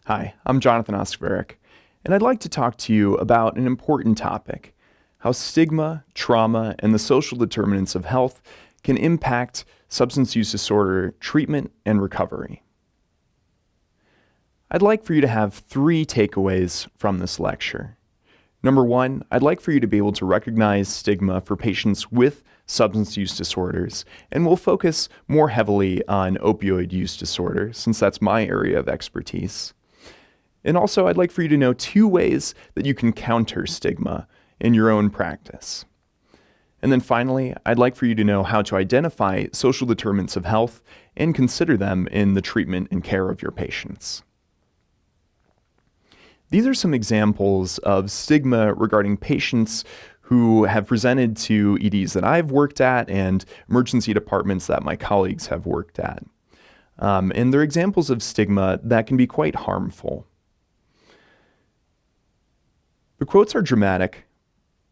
Hi, I'm Jonathon Oskvarek, and I'd like to talk to you about an important topic: how stigma, trauma, and the social determinants of health can impact substance use disorder treatment and recovery. I'd like for you to have 3 takeaways from this lecture. Number 1, I'd like for you to be able to recognize stigma for patients with substance use disorders, and we'll focus more heavily on opioid use disorder since that's my area of expertise. And also, I'd like for you to know 2 ways that you can counter stigma in your own practice. And then finally, I'd like for you to know how to identify social determinants of health and consider them in the treatment and care of your patients. These are some examples of stigma regarding patients who have presented to EDs that I've worked at and emergency departments that my colleagues have worked at. And they're examples of stigma that can be quite harmful. The quotes are dramatic,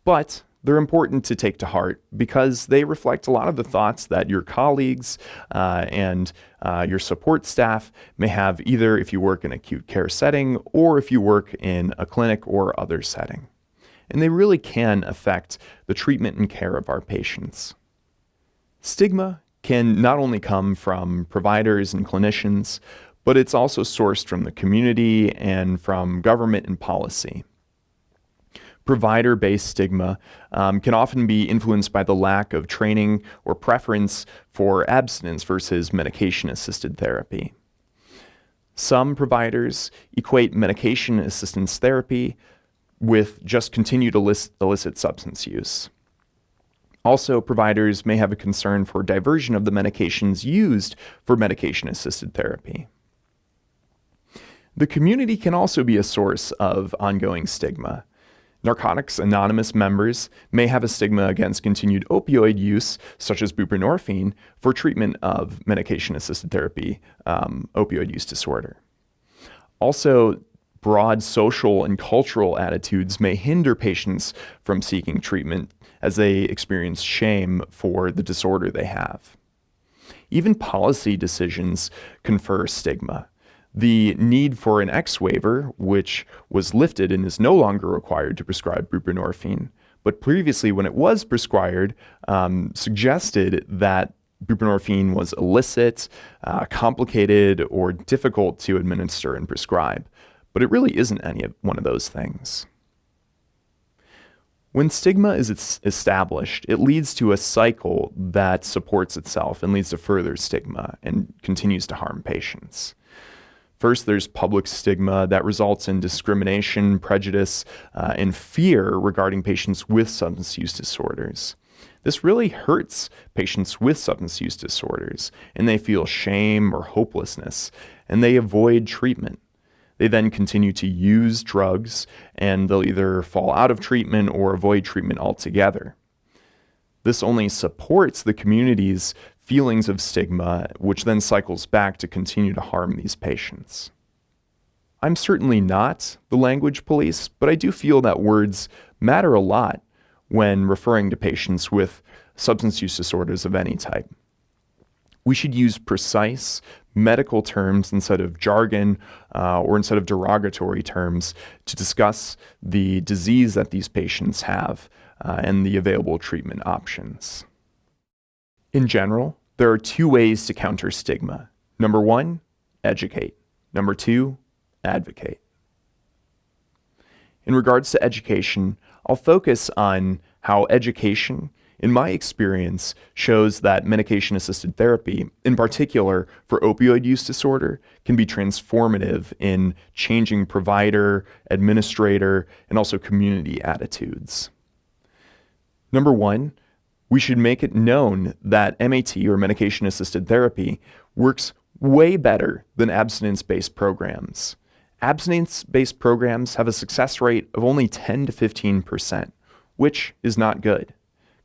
but they're important to take to heart because they reflect a lot of the thoughts that your colleagues and your support staff may have, either if you work in an acute care setting or if you work in a clinic or other setting. And they really can affect the treatment and care of our patients. Stigma can not only come from providers and clinicians, but it's also sourced from the community and from government and policy. Provider-based stigma can often be influenced by the lack of training or preference for abstinence versus medication-assisted therapy. Some providers equate medication assistance therapy with just continued illicit substance use. Also, providers may have a concern for diversion of the medications used for medication-assisted therapy. The community can also be a source of ongoing stigma. Narcotics Anonymous members may have a stigma against continued opioid use, such as buprenorphine, for treatment of medication-assisted therapy, opioid use disorder. Also, broad social and cultural attitudes may hinder patients from seeking treatment as they experience shame for the disorder they have. Even policy decisions confer stigma. The need for an X waiver, which was lifted and is no longer required to prescribe buprenorphine, but previously when it was prescribed, suggested that buprenorphine was illicit, complicated, or difficult to administer and prescribe. But it really isn't one of those things. When stigma is established, it leads to a cycle that supports itself and leads to further stigma and continues to harm patients. First, there's public stigma that results in discrimination, prejudice, and fear regarding patients with substance use disorders. This really hurts patients with substance use disorders, and they feel shame or hopelessness, and they avoid treatment. They then continue to use drugs, and they'll either fall out of treatment or avoid treatment altogether. This only supports the community's feelings of stigma, which then cycles back to continue to harm these patients. I'm certainly not the language police, but I do feel that words matter a lot when referring to patients with substance use disorders of any type. We should use precise medical terms instead of jargon or instead of derogatory terms to discuss the disease that these patients have and the available treatment options. In general, there are 2 ways to counter stigma. Number 1, educate. Number 2, advocate. In regards to education, I'll focus on how education, in my experience, shows that medication-assisted therapy, in particular for opioid use disorder, can be transformative in changing provider, administrator, and also community attitudes. Number 1, we should make it known that MAT, or medication-assisted therapy, works way better than abstinence-based programs. Abstinence-based programs have a success rate of only 10 to 15%, which is not good.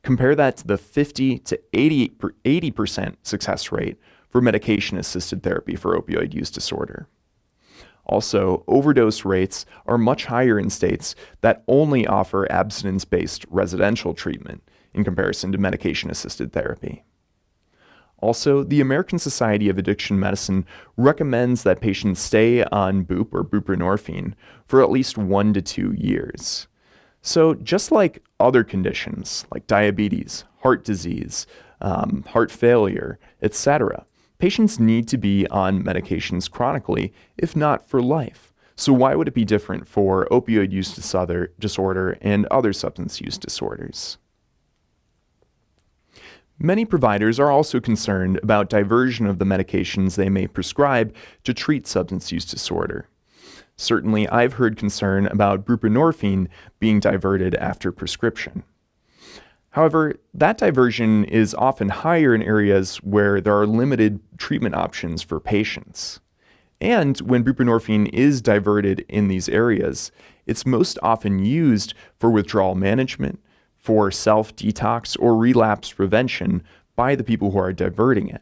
Compare that to the 50 to 80% success rate for medication-assisted therapy for opioid use disorder. Also, overdose rates are much higher in states that only offer abstinence-based residential treatment in comparison to medication-assisted therapy. Also, the American Society of Addiction Medicine recommends that patients stay on BUP or buprenorphine for at least 1 to 2 years. So just like other conditions like diabetes, heart disease, heart failure, etc., patients need to be on medications chronically, if not for life. So why would it be different for opioid use disorder and other substance use disorders? Many providers are also concerned about diversion of the medications they may prescribe to treat substance use disorder. Certainly, I've heard concern about buprenorphine being diverted after prescription. However, that diversion is often higher in areas where there are limited treatment options for patients. And when buprenorphine is diverted in these areas, it's most often used for withdrawal management, for self-detox or relapse prevention by the people who are diverting it.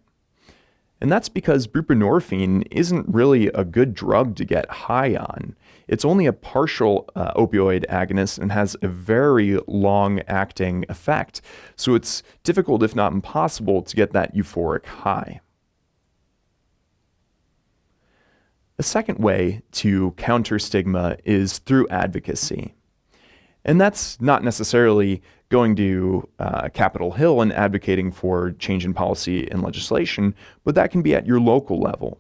And that's because buprenorphine isn't really a good drug to get high on. It's only a partial opioid agonist and has a very long-acting effect. So it's difficult, if not impossible, to get that euphoric high. A second way to counter stigma is through advocacy. And that's not necessarily going to Capitol Hill and advocating for change in policy and legislation, but that can be at your local level.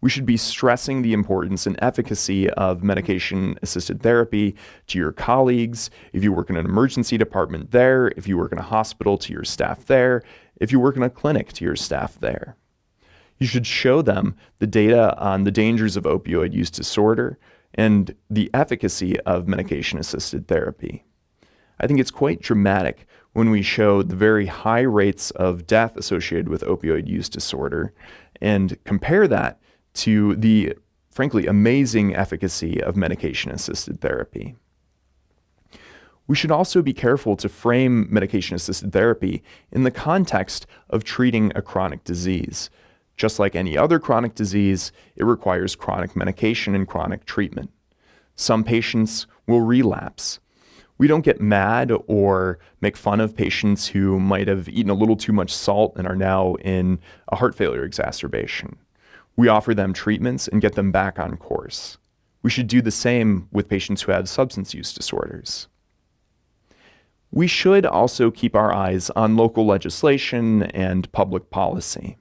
We should be stressing the importance and efficacy of medication-assisted therapy to your colleagues, if you work in an emergency department there, if you work in a hospital, to your staff there, if you work in a clinic, to your staff there. You should show them the data on the dangers of opioid use disorder and the efficacy of medication-assisted therapy. I think it's quite dramatic when we show the very high rates of death associated with opioid use disorder and compare that to the, frankly, amazing efficacy of medication-assisted therapy. We should also be careful to frame medication-assisted therapy in the context of treating a chronic disease. Just like any other chronic disease, it requires chronic medication and chronic treatment. Some patients will relapse. We don't get mad or make fun of patients who might have eaten a little too much salt and are now in a heart failure exacerbation. We offer them treatments and get them back on course. We should do the same with patients who have substance use disorders. We should also keep our eyes on local legislation and public policy.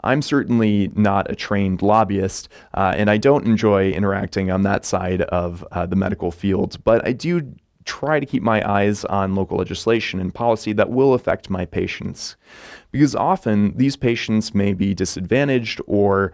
I'm certainly not a trained lobbyist, and I don't enjoy interacting on that side of the medical field, but I do try to keep my eyes on local legislation and policy that will affect my patients. Because often these patients may be disadvantaged or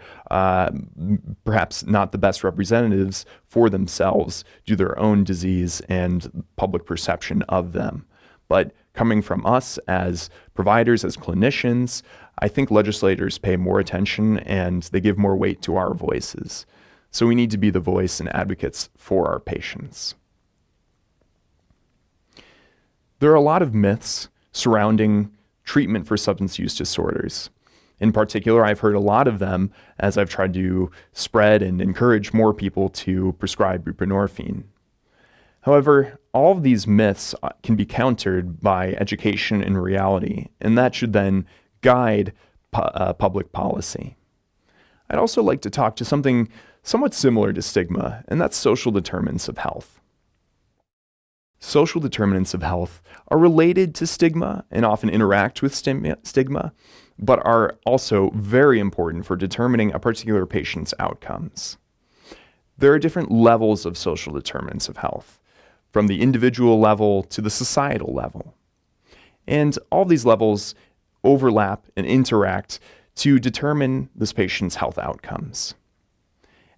perhaps not the best representatives for themselves due to their own disease and public perception of them. But coming from us as providers, as clinicians, I think legislators pay more attention and they give more weight to our voices. So we need to be the voice and advocates for our patients. There are a lot of myths surrounding treatment for substance use disorders. In particular, I've heard a lot of them as I've tried to spread and encourage more people to prescribe buprenorphine. However, all of these myths can be countered by education and reality, and that should then guide public policy. I'd also like to talk to something somewhat similar to stigma, and that's social determinants of health. Social determinants of health are related to stigma and often interact with stigma, but are also very important for determining a particular patient's outcomes. There are different levels of social determinants of health, from the individual level to the societal level. And all these levels overlap and interact to determine this patient's health outcomes.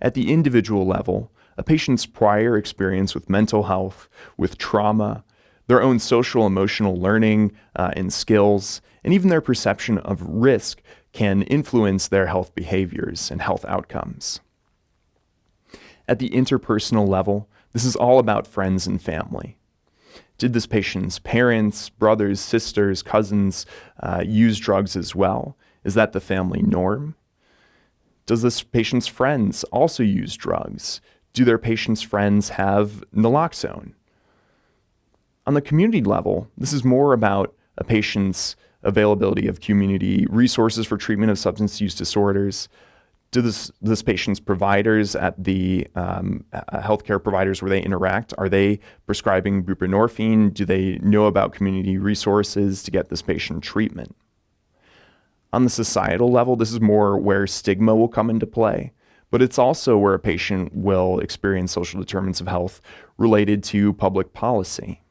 At the individual level, a patient's prior experience with mental health, with trauma, their own social emotional learning and skills, and even their perception of risk can influence their health behaviors and health outcomes. At the interpersonal level, this is all about friends and family. Did this patient's parents, brothers, sisters, cousins use drugs as well? Is that the family norm? Does this patient's friends also use drugs? Do their patient's friends have naloxone? On the community level, this is more about a patient's availability of community resources for treatment of substance use disorders? Do this patient's providers at the healthcare providers where they interact, are they prescribing buprenorphine? Do they know about community resources to get this patient treatment? On the societal level, this is more where stigma will come into play, but it's also where a patient will experience social determinants of health related to public policy.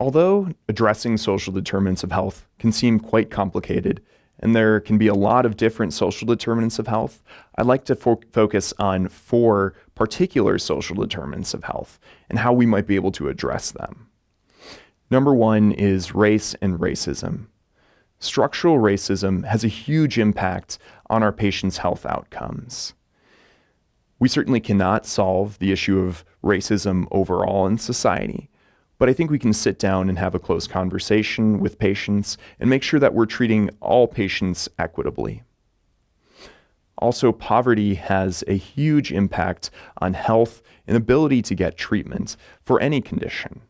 Although addressing social determinants of health can seem quite complicated, and there can be a lot of different social determinants of health, I'd like to focus on 4 particular social determinants of health and how we might be able to address them. Number 1 is race and racism. Structural racism has a huge impact on our patients' health outcomes. We certainly cannot solve the issue of racism overall in society, but I think we can sit down and have a close conversation with patients and make sure that we're treating all patients equitably. Also, poverty has a huge impact on health and ability to get treatment for any condition.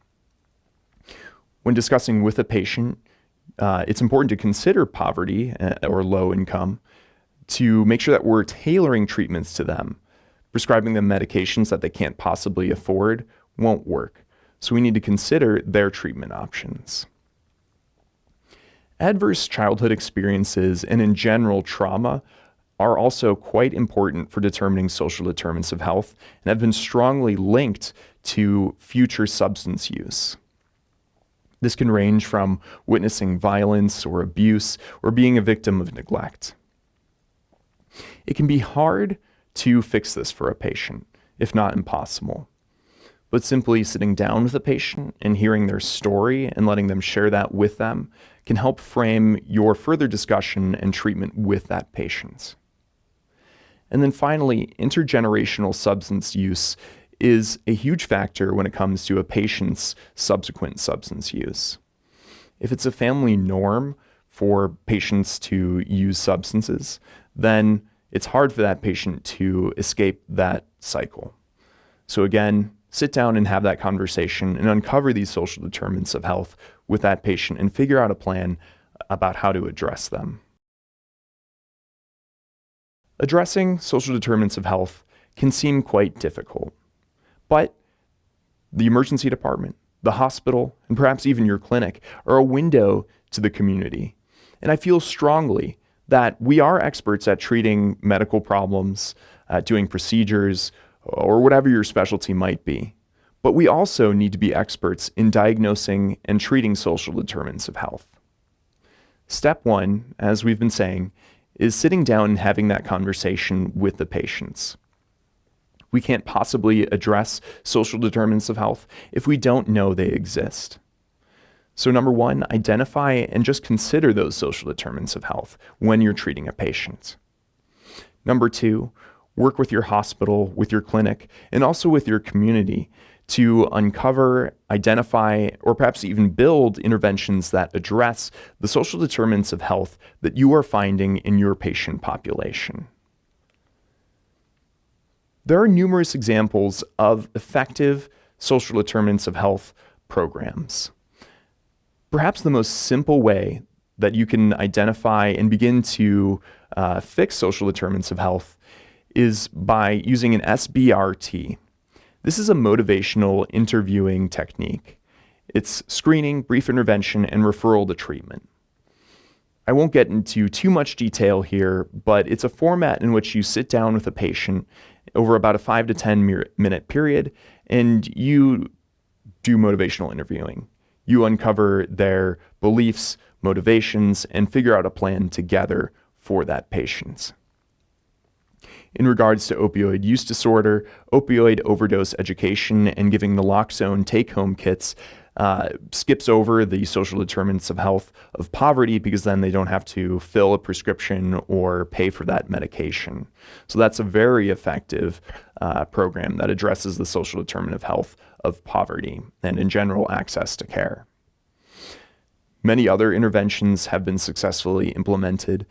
When discussing with a patient, it's important to consider poverty or low income to make sure that we're tailoring treatments to them. Prescribing them medications that they can't possibly afford won't work. So we need to consider their treatment options. Adverse childhood experiences and in general trauma are also quite important for determining social determinants of health and have been strongly linked to future substance use. This can range from witnessing violence or abuse or being a victim of neglect. It can be hard to fix this for a patient, if not impossible. But simply sitting down with a patient and hearing their story and letting them share that with them can help frame your further discussion and treatment with that patient. And then finally, intergenerational substance use is a huge factor when it comes to a patient's subsequent substance use. If it's a family norm for patients to use substances, then it's hard for that patient to escape that cycle. So again, sit down and have that conversation and uncover these social determinants of health with that patient and figure out a plan about how to address them. Addressing social determinants of health can seem quite difficult, but the emergency department, the hospital, and perhaps even your clinic are a window to the community. And I feel strongly that we are experts at treating medical problems, at doing procedures, or whatever your specialty might be. But we also need to be experts in diagnosing and treating social determinants of health. Step 1, as we've been saying, is sitting down and having that conversation with the patients. We can't possibly address social determinants of health if we don't know they exist. So number 1, identify and just consider those social determinants of health when you're treating a patient. Number 2, work with your hospital, with your clinic, and also with your community to uncover, identify, or perhaps even build interventions that address the social determinants of health that you are finding in your patient population. There are numerous examples of effective social determinants of health programs. Perhaps the most simple way that you can identify and begin to fix social determinants of health is by using an SBRT. This is a motivational interviewing technique. It's screening, brief intervention, and referral to treatment. I won't get into too much detail here, but it's a format in which you sit down with a patient over about a 5 to 10 minute period, and you do motivational interviewing. You uncover their beliefs, motivations, and figure out a plan together for that patient. In regards to opioid use disorder, opioid overdose education and giving naloxone take-home kits skips over the social determinants of health of poverty because then they don't have to fill a prescription or pay for that medication. So that's a very effective program that addresses the social determinant of health of poverty and in general access to care. Many other interventions have been successfully implemented.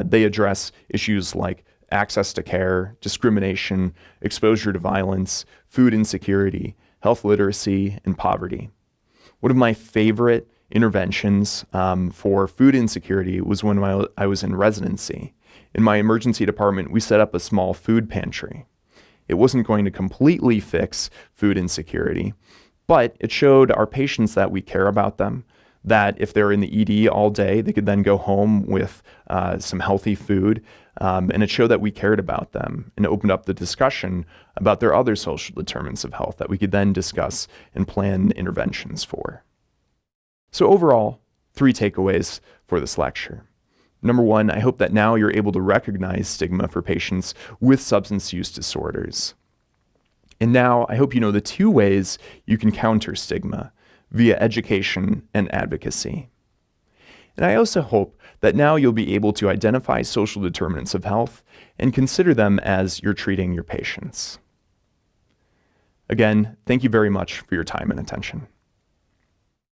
They address issues like access to care, discrimination, exposure to violence, food insecurity, health literacy, and poverty. One of my favorite interventions for food insecurity was when I was in residency. In my emergency department, we set up a small food pantry. It wasn't going to completely fix food insecurity, but it showed our patients that we care about them, that if they're in the ED all day, they could then go home with some healthy food. And it showed that we cared about them and opened up the discussion about their other social determinants of health that we could then discuss and plan interventions for. So overall, 3 takeaways for this lecture. Number 1, I hope that now you're able to recognize stigma for patients with substance use disorders. And now I hope you know the 2 ways you can counter stigma via education and advocacy. And I also hope that now you'll be able to identify social determinants of health and consider them as you're treating your patients. Again, thank you very much for your time and attention.